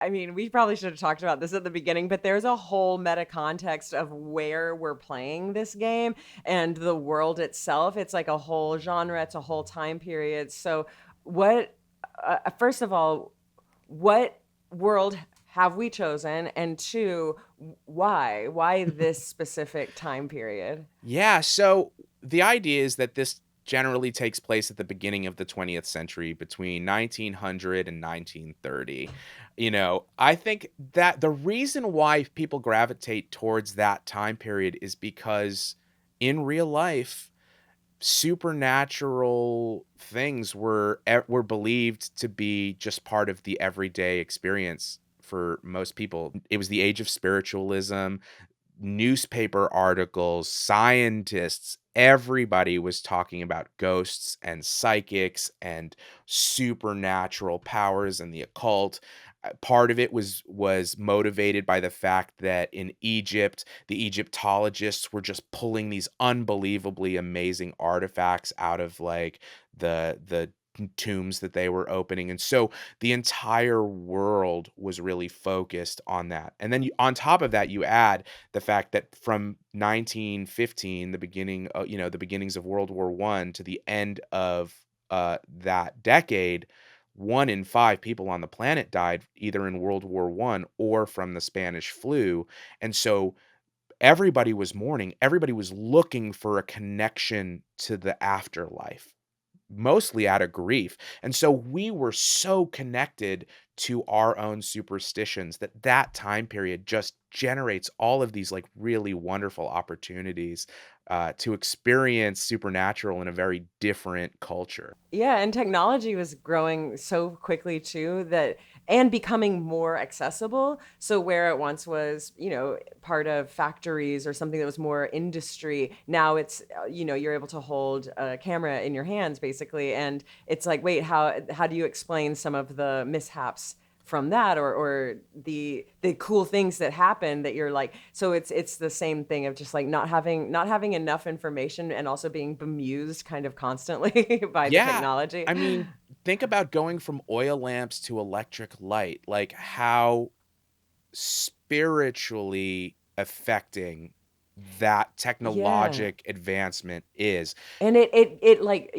I mean, we probably should have talked about this at the beginning, but there's a whole meta context of where we're playing this game and the world itself. It's like a whole genre, it's a whole time period. So, what, first of all, what world have we chosen? And two, why? Why this specific time period? Yeah, so the idea is that this generally takes place at the beginning of the 20th century between 1900 and 1930. I think that the reason why people gravitate towards that time period is because in real life supernatural things were believed to be just part of the everyday experience for most people. It was the age of spiritualism. Newspaper articles, scientists, everybody was talking about ghosts and psychics and supernatural powers and the occult. Part of it was motivated by the fact that in Egypt, the Egyptologists were just pulling these unbelievably amazing artifacts out of like the tombs that they were opening. And so the entire world was really focused on that. And then on top of that, you add the fact that from 1915, the beginning, the beginnings of World War One to the end of that decade, 1 in 5 people on the planet died either in World War One or from the Spanish flu. And so everybody was mourning. Everybody was looking for a connection to the afterlife, mostly out of grief. And so we were so connected to our own superstitions that that time period just generates all of these like really wonderful opportunities to experience supernatural in a very different culture. Yeah, and technology was growing so quickly too that and becoming more accessible. So where it once was, part of factories or something that was more industry, now it's you're able to hold a camera in your hands basically, and it's like, wait, how do you explain some of the mishaps from that, or the cool things that happen that you're like, so it's the same thing of just like not having enough information and also being bemused kind of constantly by the Yeah. technology. I mean, think about going from oil lamps to electric light, like how spiritually affecting that Yeah. technologic advancement is. And it like,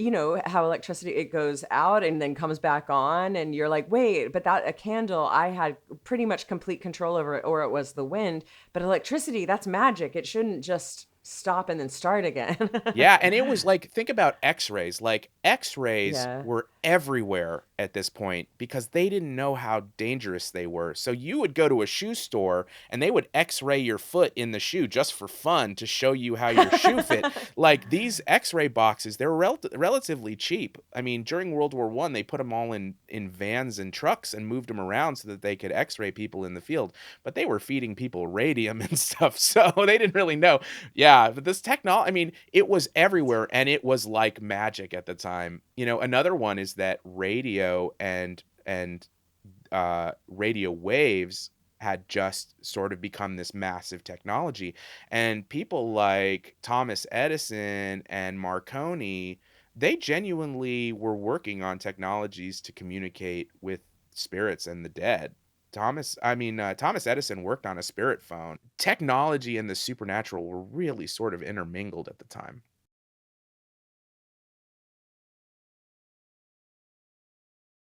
how electricity, it goes out and then comes back on, and you're like, wait, but that a candle, I had pretty much complete control over it, or it was the wind. But electricity, that's magic. It shouldn't just stop and then start again. Yeah, and it was like, think about X-rays. Like X-rays Yeah. were everywhere at this point because they didn't know how dangerous they were. So you would go to a shoe store and they would X-ray your foot in the shoe just for fun to show you how your shoe fit. Like these X-ray boxes, they're relatively cheap. I mean, during World War One, they put them all in vans and trucks and moved them around so that they could X-ray people in the field. But they were feeding people radium and stuff, so they didn't really know. Yeah, but this technology, I mean, it was everywhere and it was like magic at the time. Another one is that radio and radio waves had just sort of become this massive technology. And people like Thomas Edison and Marconi, they genuinely were working on technologies to communicate with spirits and the dead. Thomas Edison worked on a spirit phone. Technology and the supernatural were really sort of intermingled at the time.